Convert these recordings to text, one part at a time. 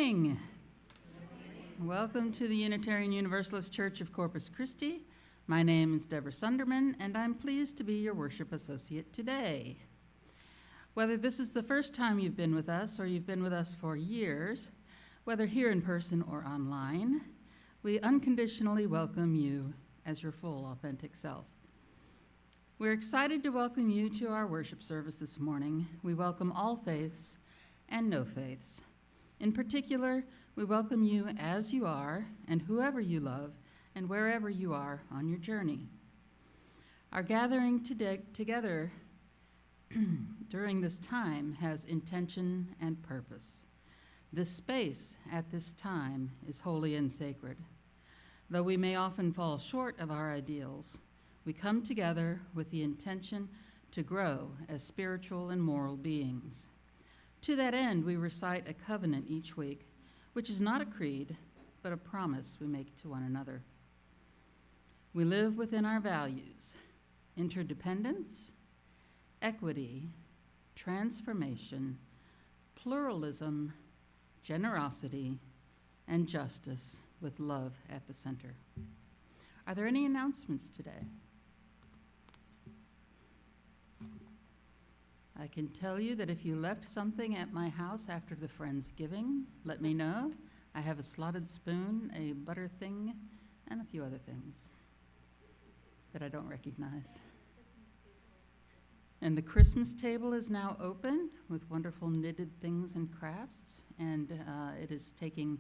morning. Welcome to the Unitarian Universalist Church of Corpus Christi. My name is Deborah Sunderman, and I'm pleased to be your worship associate today. Whether this is the first time you've been with us or you've been with us for years, whether here in person or online, we unconditionally welcome you as your full, authentic self. We're excited to welcome you to our worship service this morning. We welcome all faiths and no faiths. In particular, we welcome you as you are and whoever you love and wherever you are on your journey. Our gathering together during this time has intention and purpose. This space at this time is holy and sacred. Though we may often fall short of our ideals, we come together with the intention to grow as spiritual and moral beings. To that end, we recite a covenant each week, which is not a creed, but a promise we make to one another. We live within our values: interdependence, equity, transformation, pluralism, generosity, and justice, with love at the center. Are there any announcements today? I can tell you that if you left something at my house after the Friendsgiving, let me know. I have a slotted spoon, a butter thing, and a few other things that I don't recognize. And the Christmas table is now open with wonderful knitted things and crafts, and it is taking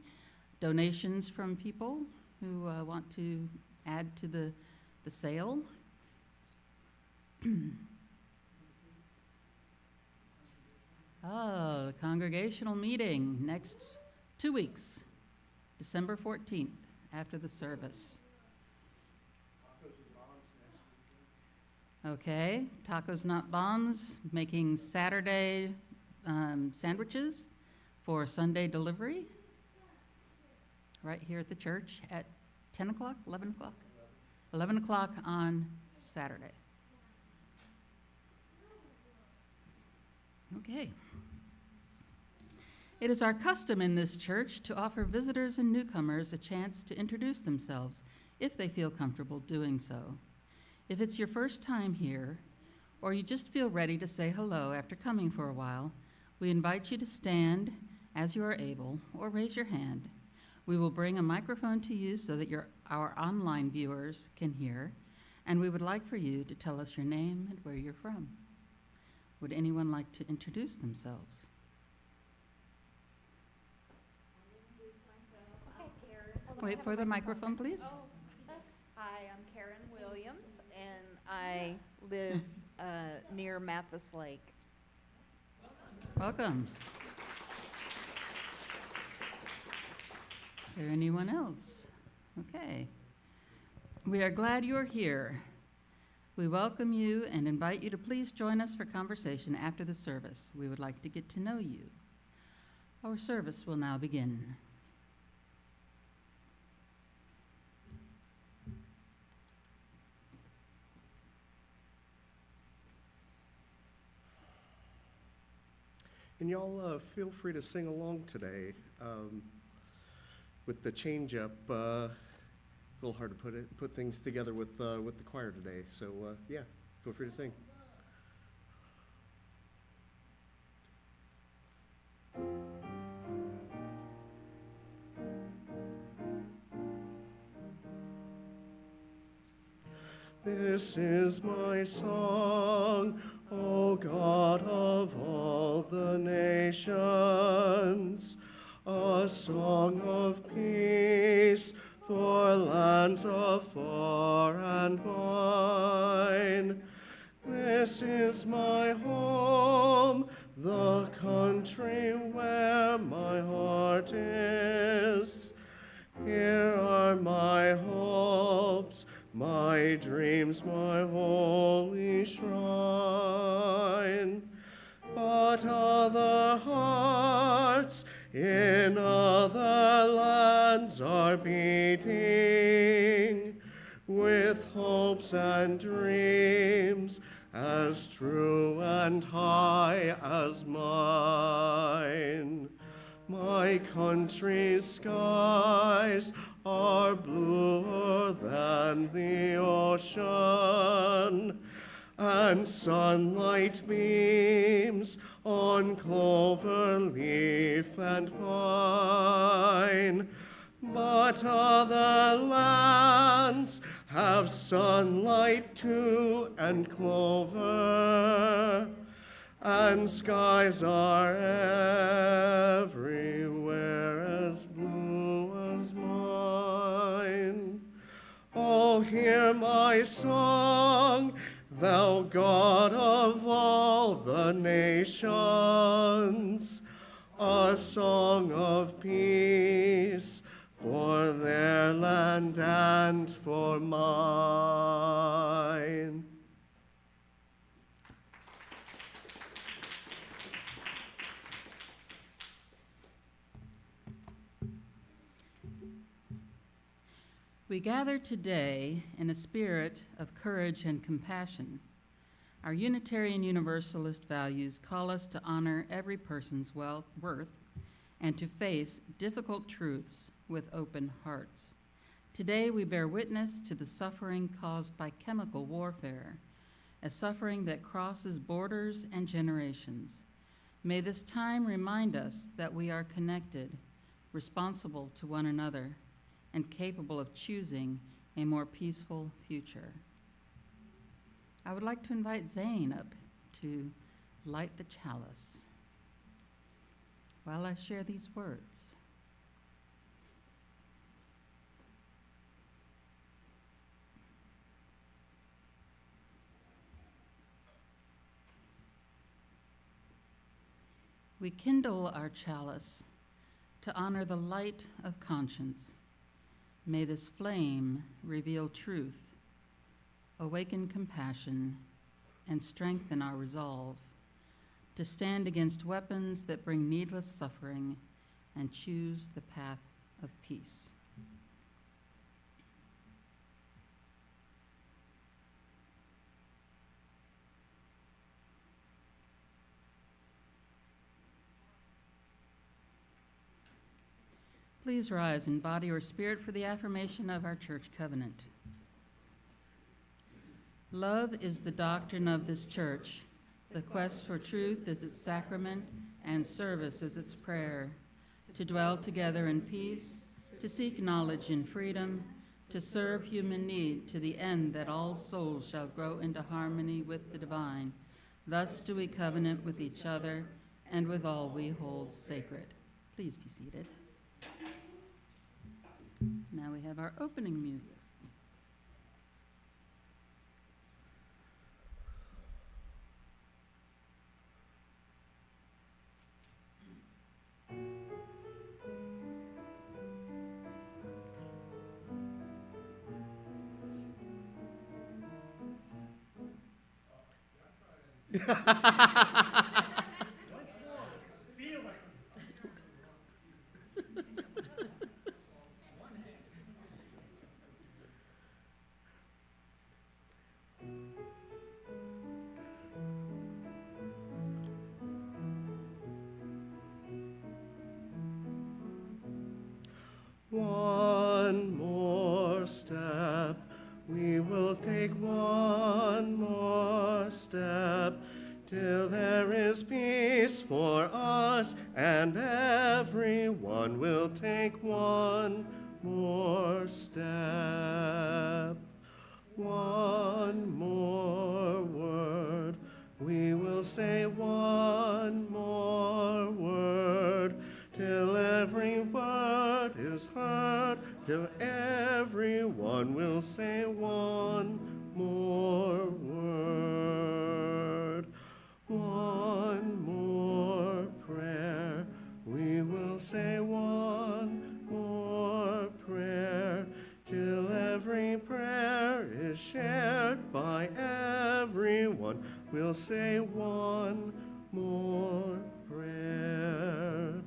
donations from people who want to add to the sale. Oh, the congregational meeting next 2 weeks, December 14th, after the service. Okay, Tacos Not Bombs, making Saturday sandwiches for Sunday delivery, right here at the church at 10 o'clock, 11 o'clock? 11 o'clock on Saturday. Okay. It is our custom in this church to offer visitors and newcomers a chance to introduce themselves if they feel comfortable doing so. If it's your first time here, or you just feel ready to say hello after coming for a while, we invite you to stand as you are able or raise your hand. We will bring a microphone to you so that our online viewers can hear, and we would like for you to tell us your name and where you're from. Would anyone like to introduce themselves? Wait for the microphone, please. Oh. Hi, I'm Karen Williams, and I live near Mathis Lake. Welcome. Is there anyone else? Okay. We are glad you're here. We welcome you and invite you to please join us for conversation after the service. We would like to get to know you. Our service will now begin. And y'all feel free to sing along today. With the change up, a little hard to put things together with the choir today. So yeah, feel free to sing. This is my song, O God of all the nations, a song of peace for lands afar and wide. This is my home, the country where my heart is. Here are my hopes, my dreams, my holy shrine. But other hearts in other lands are beating with hopes and dreams as true and high as mine. My country's skies are bluer than the ocean, and sunlight beams on clover leaf and pine. But other lands have sunlight too and clover, and skies are everywhere as blue as mine. Oh, hear my song, thou God of all the nations, a song of peace for their land and for mine. We gather today in a spirit of courage and compassion. Our Unitarian Universalist values call us to honor every person's worth and to face difficult truths with open hearts. Today we bear witness to the suffering caused by chemical warfare, a suffering that crosses borders and generations. May this time remind us that we are connected, responsible to one another, and capable of choosing a more peaceful future. I would like to invite Zane up to light the chalice while I share these words. We kindle our chalice to honor the light of conscience. May this flame reveal truth, awaken compassion, and strengthen our resolve to stand against weapons that bring needless suffering and choose the path of peace. Please rise in body or spirit for the affirmation of our church covenant. Love is the doctrine of this church. The quest for truth is its sacrament, and service is its prayer. To dwell together in peace, to seek knowledge in freedom, to serve human need to the end that all souls shall grow into harmony with the divine. Thus do we covenant with each other and with all we hold sacred. Please be seated. Now we have our opening music. One more step, we will take one more step, till there is peace for us, and everyone will take one more step. One more word, we will say one more word, till every word is heard, till everyone will say one more word. One more prayer, we will say one more prayer, till every prayer is shared by everyone. We'll say one more prayer.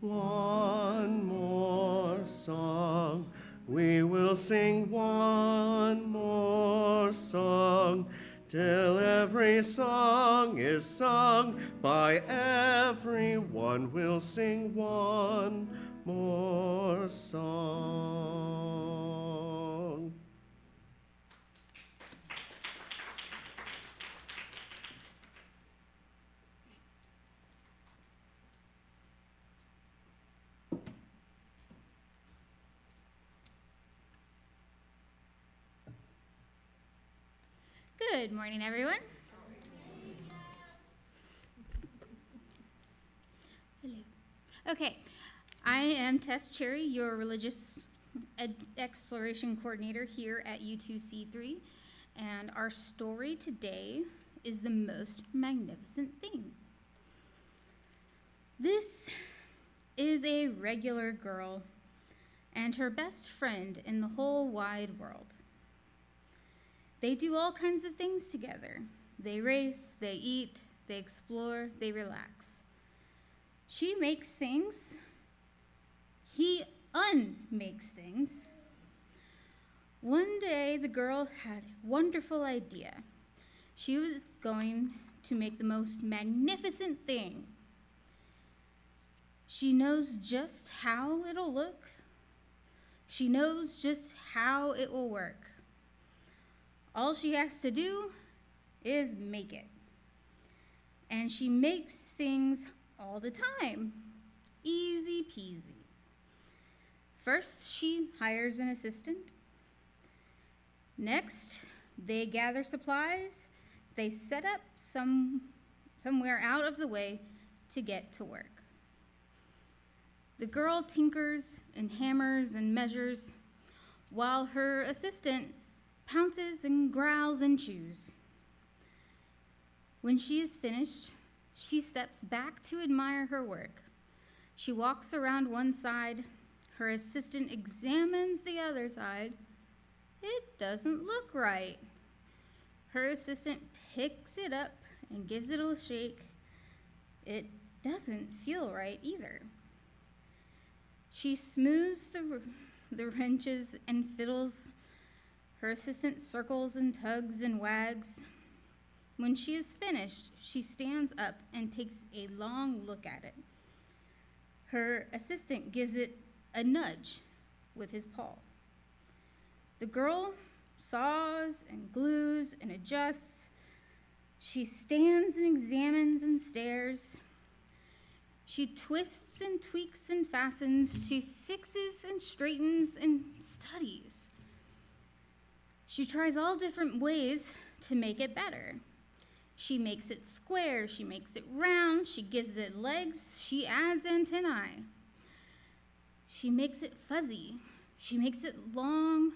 One more song, we will sing one more song, till every song is sung by everyone. We'll sing one more song. Good morning, everyone. Hello. Okay, I am Tess Cherry, your religious exploration coordinator here at U2C3, and our story today is the most magnificent thing. This is a regular girl and her best friend in the whole wide world. They do all kinds of things together. They race, they eat, they explore, they relax. She makes things. He unmakes things. One day, the girl had a wonderful idea. She was going to make the most magnificent thing. She knows just how it'll look. She knows just how it will work. All she has to do is make it. And she makes things all the time. Easy peasy. First, she hires an assistant. Next, they gather supplies. They set up somewhere out of the way to get to work. The girl tinkers and hammers and measures, while her assistant pounces and growls and chews. When she is finished, she steps back to admire her work. She walks around one side. Her assistant examines the other side. It doesn't look right. Her assistant picks it up and gives it a shake. It doesn't feel right either. She smooths the wrenches and fiddles. Her assistant circles and tugs and wags. When she is finished, she stands up and takes a long look at it. Her assistant gives it a nudge with his paw. The girl saws and glues and adjusts. She stands and examines and stares. She twists and tweaks and fastens. She fixes and straightens and studies. She tries all different ways to make it better. She makes it square, she makes it round, she gives it legs, she adds antennae. She makes it fuzzy, she makes it long,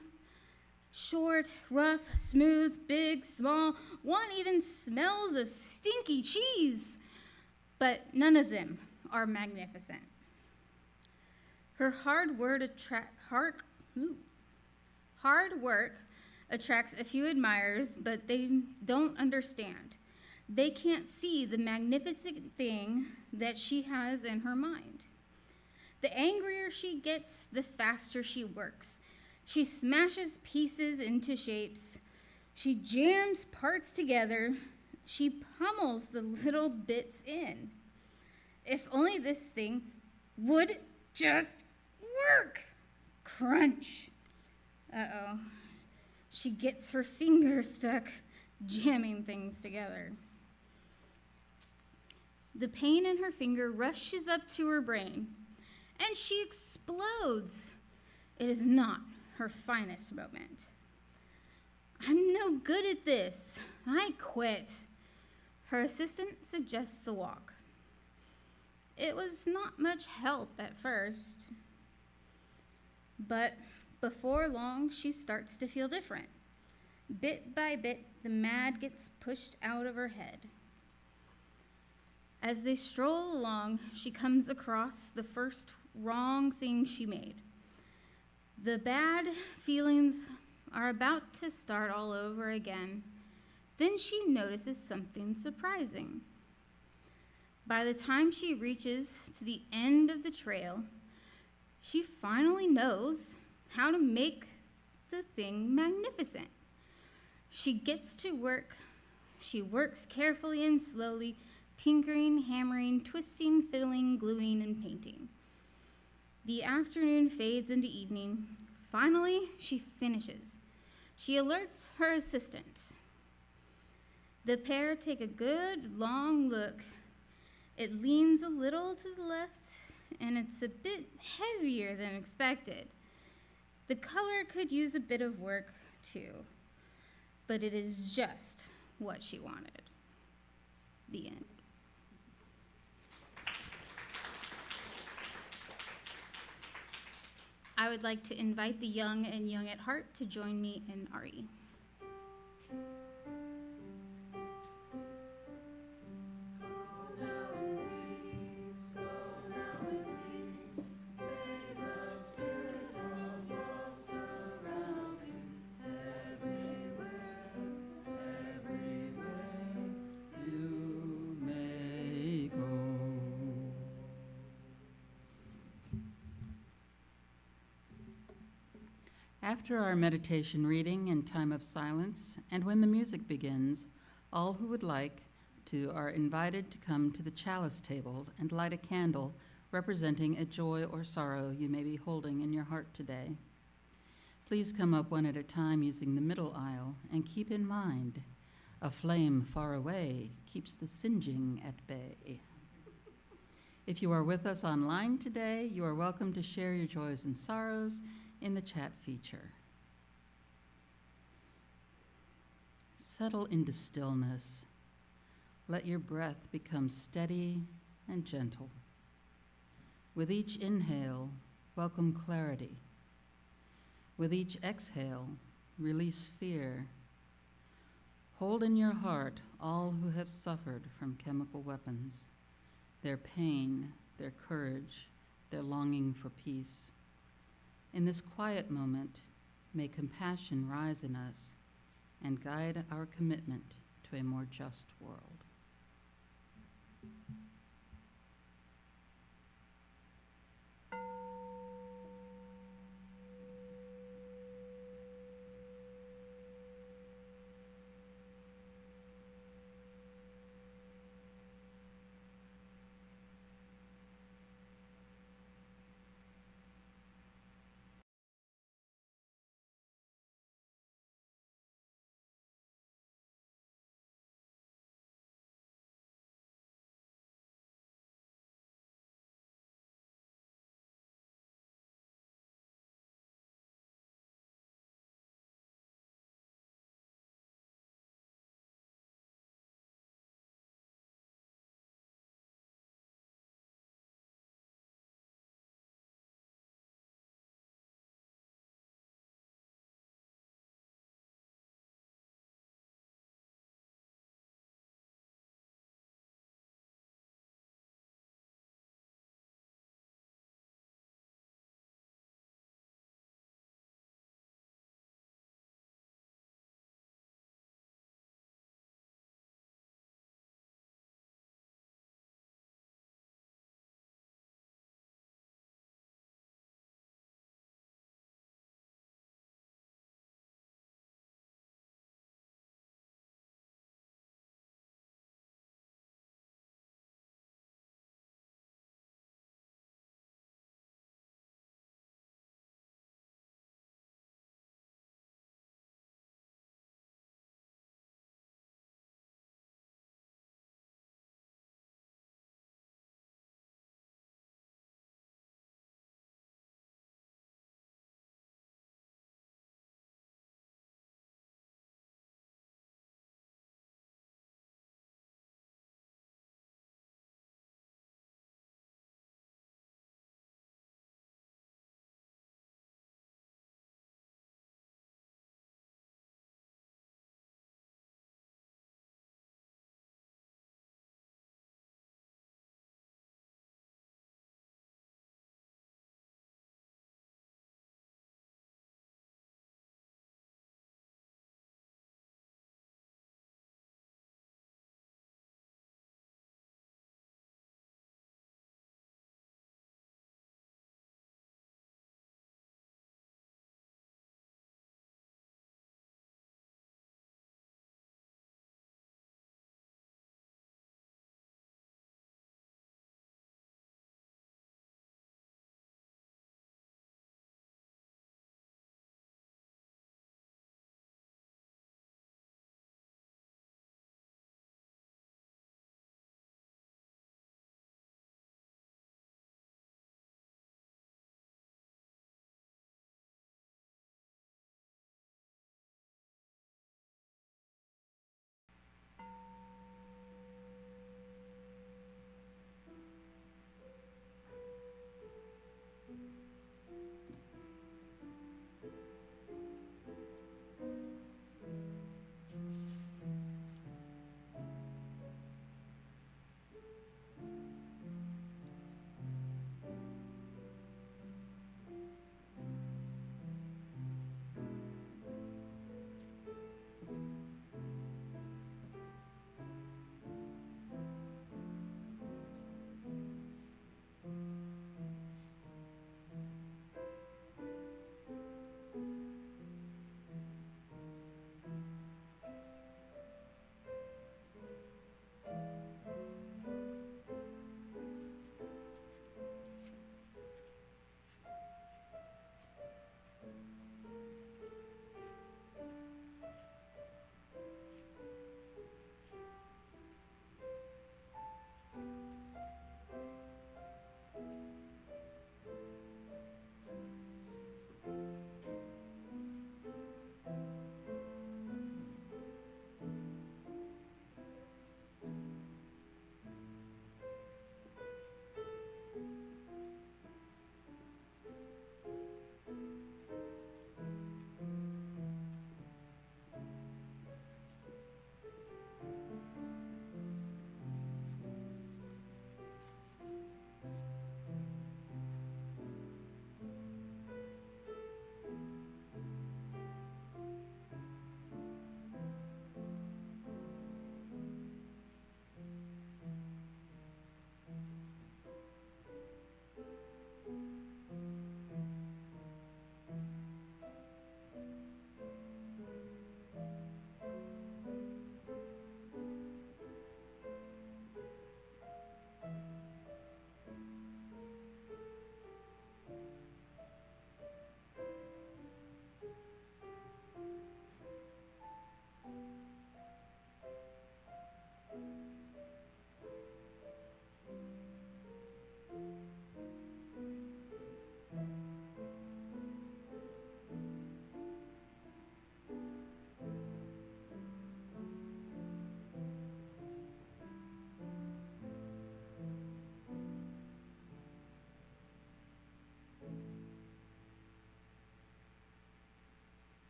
short, rough, smooth, big, small. One even smells of stinky cheese, but none of them are magnificent. Her hard work attracts a few admirers, but they don't understand. They can't see the magnificent thing that she has in her mind. The angrier she gets, the faster she works. She smashes pieces into shapes. She jams parts together. She pummels the little bits in. If only this thing would just work. Crunch. Uh-oh. She gets her finger stuck jamming things together. The pain in her finger rushes up to her brain, and she explodes. It is not her finest moment. I'm no good at this. I quit. Her assistant suggests a walk. It was not much help at first, but before long, she starts to feel different. Bit by bit, the mad gets pushed out of her head. As they stroll along, she comes across the first wrong thing she made. The bad feelings are about to start all over again. Then she notices something surprising. By the time she reaches to the end of the trail, she finally knows how to make the thing magnificent. She gets to work She works carefully and slowly, tinkering, hammering, twisting, fiddling, gluing, and painting. The afternoon fades into evening. Finally, she finishes. She alerts her assistant. The pair take a good long look. It leans a little to the left, and it's a bit heavier than expected. The color could use a bit of work, too, but it is just what she wanted. The end. I would like to invite the young and young at heart to join me in RE. You may go. After our meditation reading and time of silence, and when the music begins, all who would like to are invited to come to the chalice table and light a candle representing a joy or sorrow you may be holding in your heart today. Please come up one at a time using the middle aisle, and keep in mind, a flame far away keeps the singeing at bay. If you are with us online today, you are welcome to share your joys and sorrows in the chat feature. Settle into stillness. Let your breath become steady and gentle. With each inhale, welcome clarity. With each exhale, release fear. Hold in your heart all who have suffered from chemical weapons, their pain, their courage, their longing for peace. In this quiet moment, may compassion rise in us and guide our commitment to a more just world.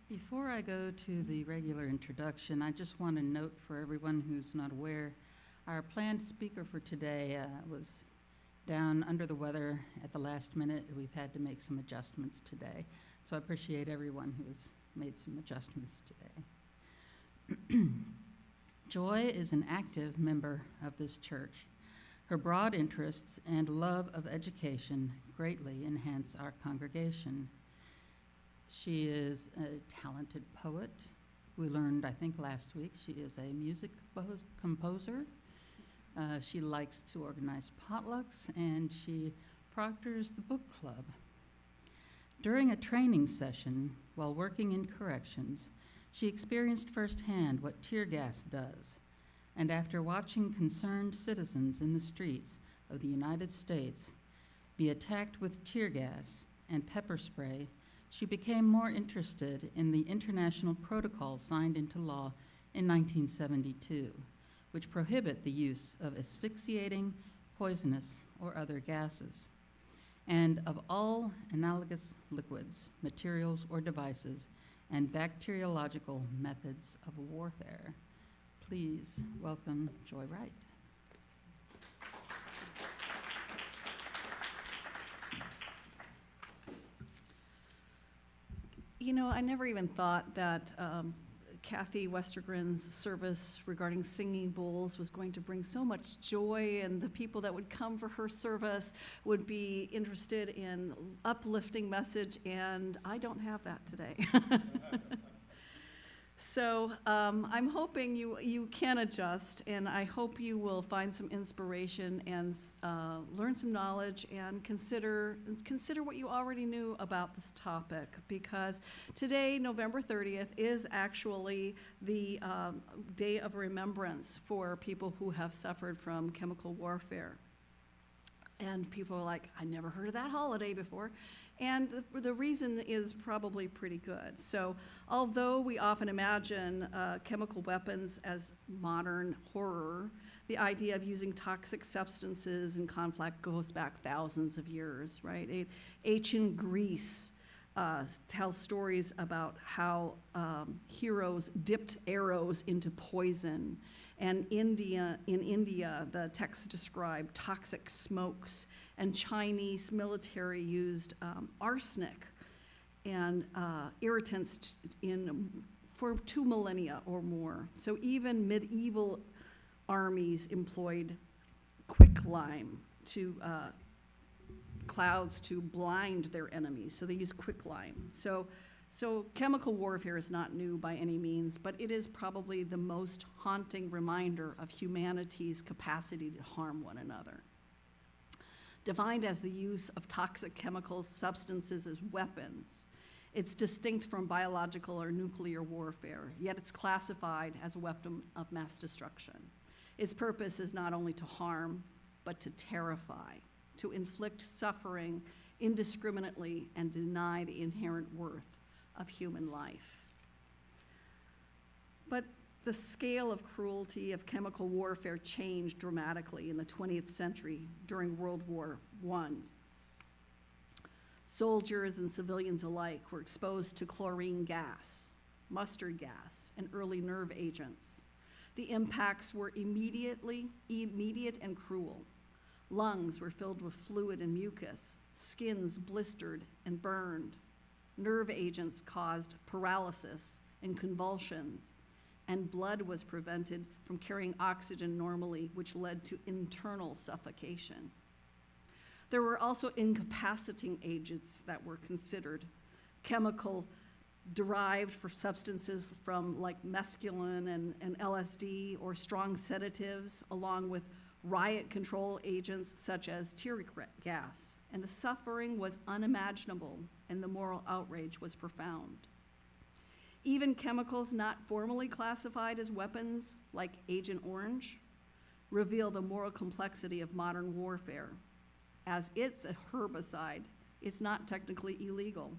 Before I go to the regular introduction, I just want to note for everyone who's not aware, our planned speaker for today was down under the weather at the last minute. We've had to make some adjustments today. So I appreciate everyone who's made some adjustments today. Joy is an active member of this church. Her broad interests and love of education greatly enhance our congregation. She is a talented poet. We learned, I think, last week, she is a music composer. She likes to organize potlucks, and she proctors the book club. During a training session while working in corrections, she experienced firsthand what tear gas does. And after watching concerned citizens in the streets of the United States be attacked with tear gas and pepper spray, she became more interested in the international protocols signed into law in 1972, which prohibit the use of asphyxiating, poisonous, or other gases, and of all analogous liquids, materials, or devices, and bacteriological methods of warfare. Please welcome Joy Wright. You know, I never even thought that Kathy Westergren's service regarding singing bowls was going to bring so much joy, and the people that would come for her service would be interested in uplifting message, and I don't have that today. So I'm hoping you can adjust, and I hope you will find some inspiration and learn some knowledge and consider what you already knew about this topic, because today, November 30th, is actually the day of remembrance for people who have suffered from chemical warfare. And people are like, I never heard of that holiday before. And the reason is probably pretty good. So although we often imagine chemical weapons as modern horror, the idea of using toxic substances in conflict goes back thousands of years, right? Ancient Greece tells stories about how heroes dipped arrows into poison. And in India, the texts describe toxic smokes, and Chinese military used arsenic and irritants for 2 millennia or more. So even medieval armies employed quicklime to clouds to blind their enemies. So they used quicklime. So chemical warfare is not new by any means, but it is probably the most haunting reminder of humanity's capacity to harm one another. Defined as the use of toxic chemicals, substances as weapons, it's distinct from biological or nuclear warfare, yet it's classified as a weapon of mass destruction. Its purpose is not only to harm, but to terrify, to inflict suffering indiscriminately and deny the inherent worth of human life. But the scale of cruelty of chemical warfare changed dramatically in the 20th century during World War I. Soldiers and civilians alike were exposed to chlorine gas, mustard gas, and early nerve agents. The impacts were immediate and cruel. Lungs were filled with fluid and mucus, skins blistered and burned. Nerve agents caused paralysis and convulsions, and blood was prevented from carrying oxygen normally, which led to internal suffocation. There were also incapacitating agents that were considered, chemical derived for substances from like mescaline and LSD, or strong sedatives, along with riot control agents such as tear gas, and the suffering was unimaginable and the moral outrage was profound. Even chemicals not formally classified as weapons, like Agent Orange, reveal the moral complexity of modern warfare. As it's a herbicide, it's not technically illegal,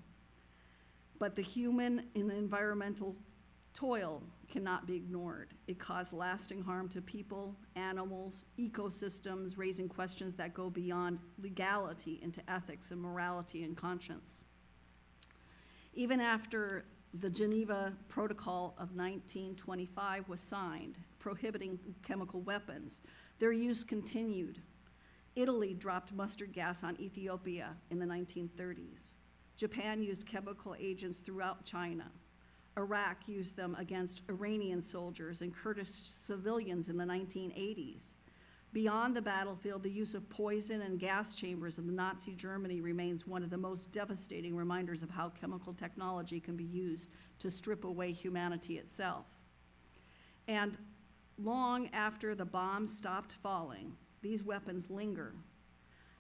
but the human and environmental toil cannot be ignored. It caused lasting harm to people, animals, ecosystems, raising questions that go beyond legality into ethics and morality and conscience. Even after the Geneva Protocol of 1925 was signed, prohibiting chemical weapons, their use continued. Italy dropped mustard gas on Ethiopia in the 1930s. Japan used chemical agents throughout China. Iraq used them against Iranian soldiers and Kurdish civilians in the 1980s. Beyond the battlefield, the use of poison and gas chambers in the Nazi Germany remains one of the most devastating reminders of how chemical technology can be used to strip away humanity itself. And long after the bombs stopped falling, these weapons linger.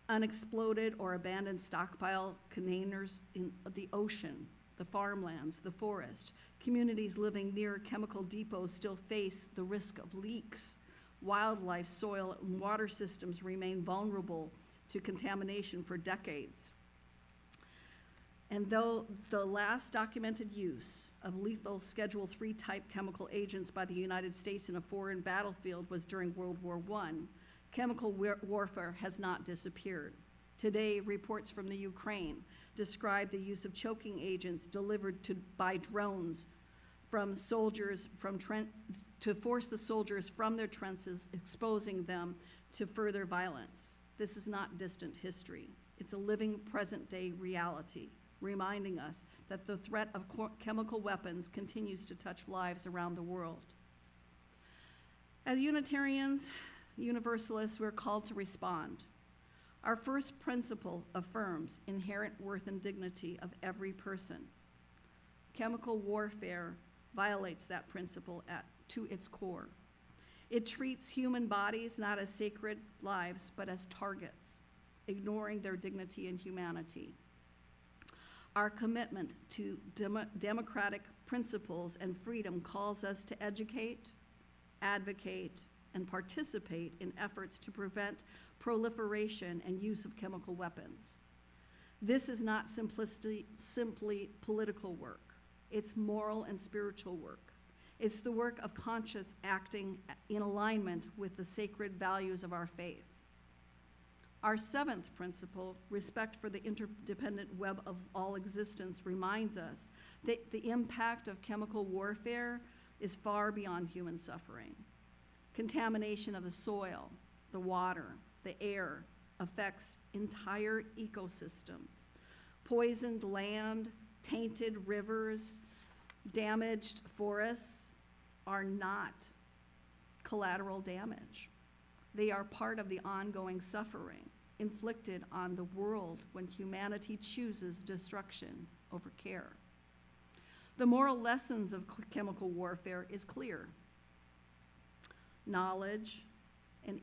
Unexploded or abandoned stockpile containers in the ocean, the farmlands, the forest. Communities living near chemical depots still face the risk of leaks. Wildlife, soil, and water systems remain vulnerable to contamination for decades. And though the last documented use of lethal Schedule III type chemical agents by the United States in a foreign battlefield was during World War I, chemical warfare has not disappeared. Today, reports from the Ukraine describe the use of choking agents delivered by drones from soldiers to force the soldiers from their trenches, exposing them to further violence. This is not distant history. It's a living present-day reality, reminding us that the threat of chemical weapons continues to touch lives around the world. As Unitarians, Universalists, we're called to respond. Our first principle affirms inherent worth and dignity of every person. Chemical warfare violates that principle to its core. It treats human bodies not as sacred lives, but as targets, ignoring their dignity and humanity. Our commitment to democratic principles and freedom calls us to educate, advocate, and participate in efforts to prevent proliferation and use of chemical weapons. This is not simply political work. It's moral and spiritual work. It's the work of conscious acting in alignment with the sacred values of our faith. Our seventh principle, respect for the interdependent web of all existence, reminds us that the impact of chemical warfare is far beyond human suffering. Contamination of the soil, the water, the air affects entire ecosystems. Poisoned land, tainted rivers, damaged forests are not collateral damage. They are part of the ongoing suffering inflicted on the world when humanity chooses destruction over care. The moral lessons of chemical warfare is clear. Knowledge and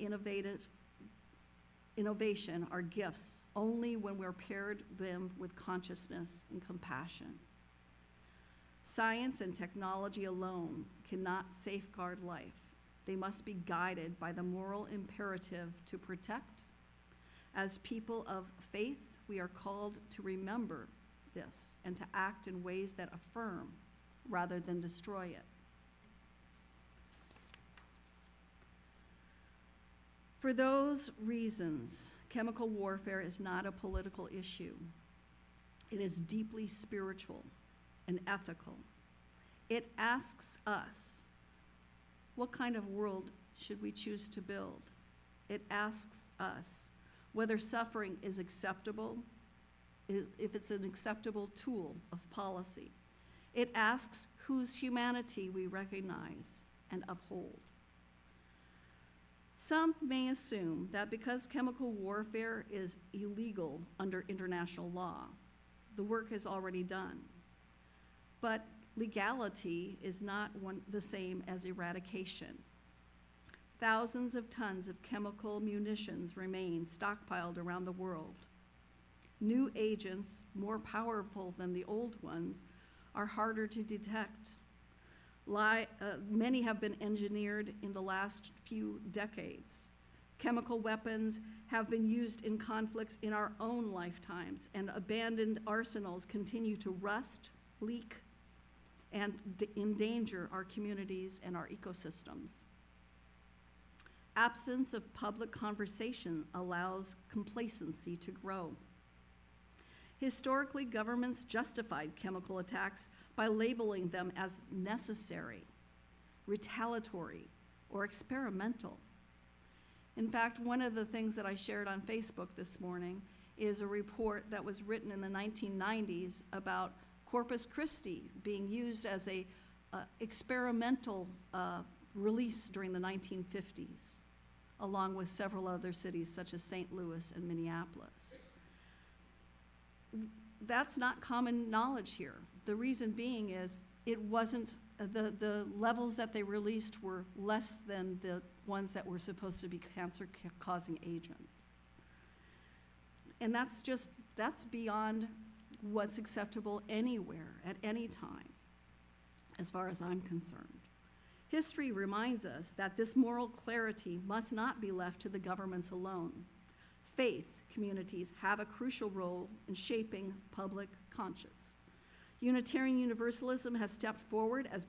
innovation are gifts only when we're paired them with consciousness and compassion. Science and technology alone cannot safeguard life. They must be guided by the moral imperative to protect. As people of faith, we are called to remember this and to act in ways that affirm rather than destroy it. For those reasons, chemical warfare is not a political issue. It is deeply spiritual and ethical. It asks us, what kind of world should we choose to build? It asks us whether suffering is acceptable, if it's an acceptable tool of policy. It asks whose humanity we recognize and uphold. Some may assume that because chemical warfare is illegal under international law, the work is already done. But legality is not the same as eradication. Thousands of tons of chemical munitions remain stockpiled around the world. New agents, more powerful than the old ones, are harder to detect. Many have been engineered in the last few decades. Chemical weapons have been used in conflicts in our own lifetimes, and abandoned arsenals continue to rust, leak, and endanger our communities and our ecosystems. Absence of public conversation allows complacency to grow. Historically, governments justified chemical attacks by labeling them as necessary, retaliatory, or experimental. In fact, one of the things that I shared on Facebook this morning is a report that was written in the 1990s about Corpus Christi being used as a experimental release during the 1950s, along with several other cities such as St. Louis and Minneapolis. That's not common knowledge here. The reason being is it wasn't, the levels that they released were less than the ones that were supposed to be cancer-causing agent. And that's beyond what's acceptable anywhere, at any time, as far as I'm concerned. History reminds us that this moral clarity must not be left to the governments alone. Faith communities have a crucial role in shaping public conscience. Unitarian Universalism has stepped forward as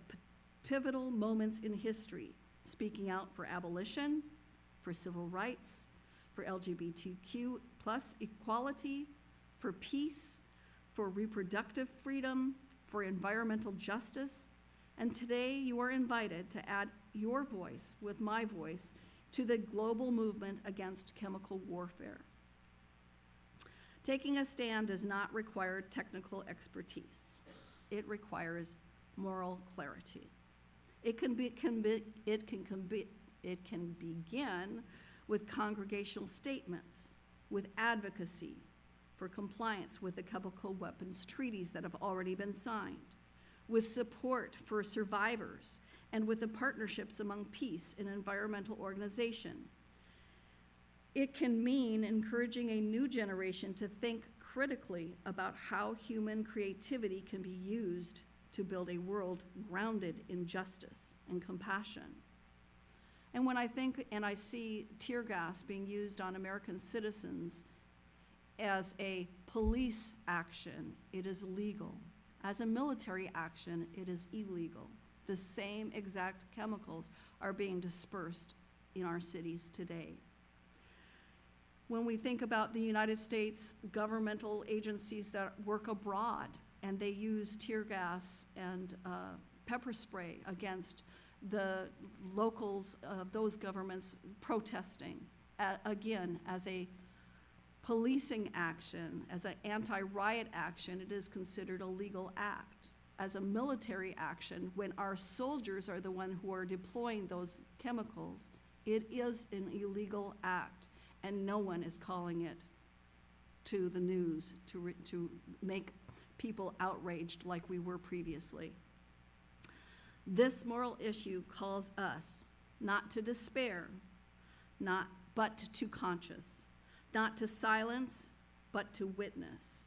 pivotal moments in history, speaking out for abolition, for civil rights, for LGBTQ plus equality, for peace, for reproductive freedom, for environmental justice. And today you are invited to add your voice with my voice to the global movement against chemical warfare. Taking a stand does not require technical expertise. It requires moral clarity. It can begin with congregational statements, with advocacy for compliance with the chemical weapons treaties that have already been signed, with support for survivors, and with the partnerships among peace and environmental organization. It can mean encouraging a new generation to think critically about how human creativity can be used to build a world grounded in justice and compassion. And when I think and I see tear gas being used on American citizens as a police action, it is legal. As a military action, it is illegal. The same exact chemicals are being dispersed in our cities today. When we think about the United States governmental agencies that work abroad and they use tear gas and pepper spray against the locals of those governments protesting, again, as a policing action, as an anti-riot action, it is considered a legal act. As a military action, when our soldiers are the one who are deploying those chemicals, it is an illegal act, and no one is calling it to the news to make people outraged like we were previously. This moral issue calls us not to despair, but to conscience, not to silence, but to witness,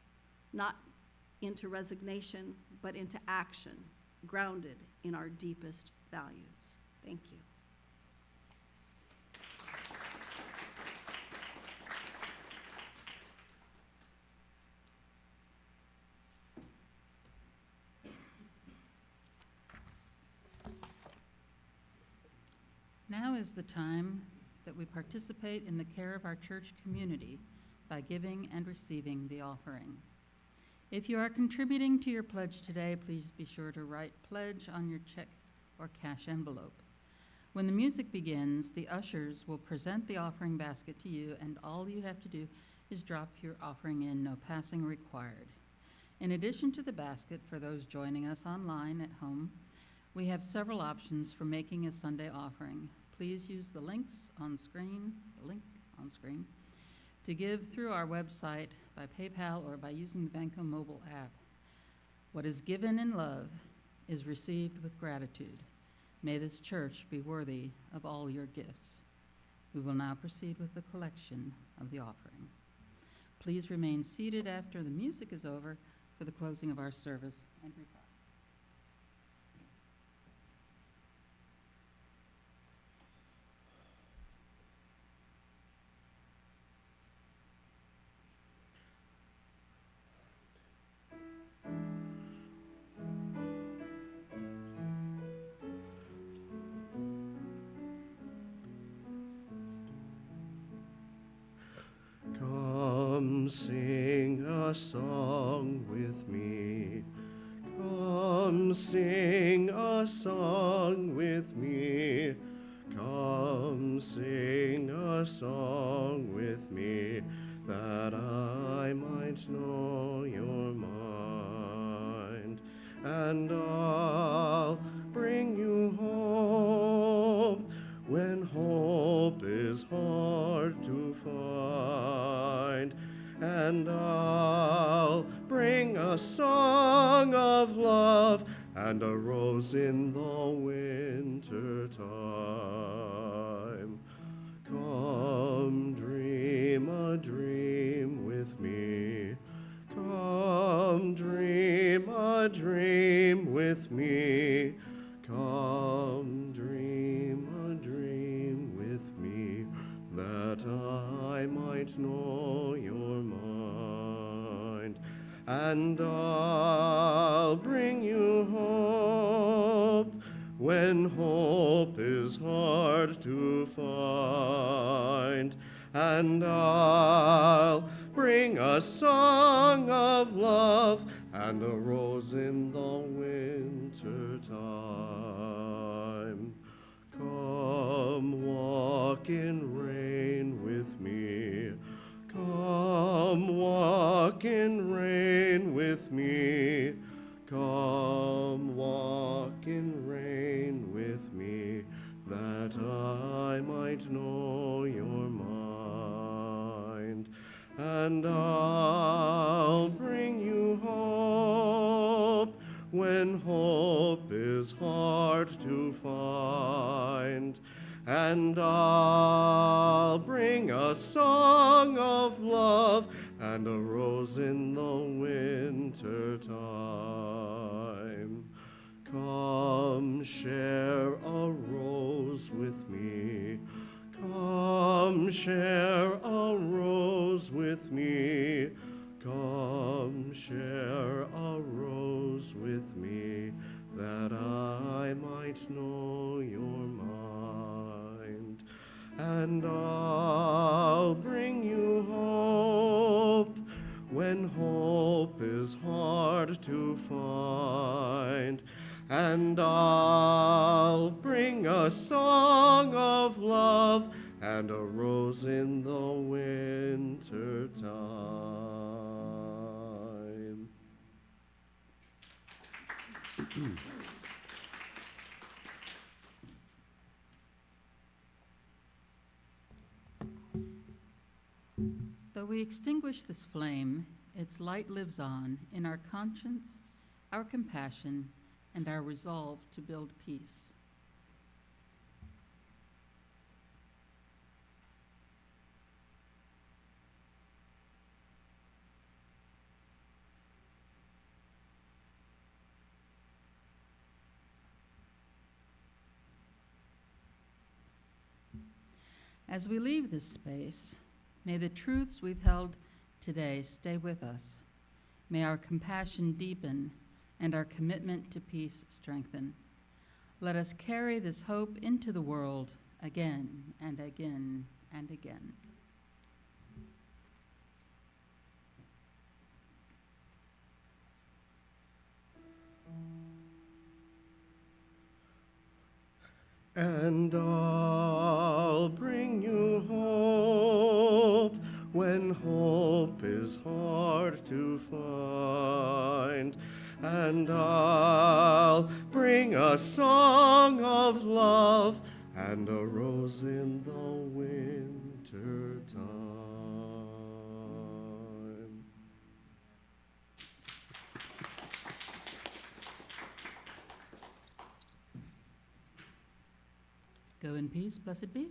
not into resignation, but into action, grounded in our deepest values. Thank you. Now is the time that we participate in the care of our church community by giving and receiving the offering. If you are contributing to your pledge today, please be sure to write pledge on your check or cash envelope. When the music begins, the ushers will present the offering basket to you, and all you have to do is drop your offering in, no passing required. In addition to the basket, for those joining us online at home, we have several options for making a Sunday offering. Please use the link on screen, to give through our website, by PayPal, or by using the Banco mobile app. What is given in love is received with gratitude. May this church be worthy of all your gifts. We will now proceed with the collection of the offering. Please remain seated after the music is over for the closing of our service and reprise. Come sing a song with me. Come sing a song with me. Come sing a song with me, that I might know your mind. And I'll bring you hope when hope is hard to find. And I'll bring a song of love and a rose in the winter time. Come dream a dream with me. Come dream a dream with me. Come dream a dream with me, that I might know your mind. And I'll bring you hope when hope is hard to find. And I'll bring a song of love and a rose in the winter time. Come walk in rain with me. Come walk in rain with me. Come walk in rain with me, that I might know your mind. And I'll bring you hope when hope is hard to find. And I'll bring a song of love and a rose in the winter time. Come share a rose with me. Come share a rose with me. Come share a rose with me, that I might know your mind. And I'll bring you hope when hope is hard to find. And I'll bring a song of love and a rose in the winter time. Though we extinguish this flame, its light lives on in our conscience, our compassion, and our resolve to build peace. As we leave this space, may the truths we've held today stay with us. May our compassion deepen and our commitment to peace strengthen. Let us carry this hope into the world again and again and again. And I'll bring you hope when hope is hard to find. And I'll bring a song of love and a rose in the winter time. and peace, blessed be.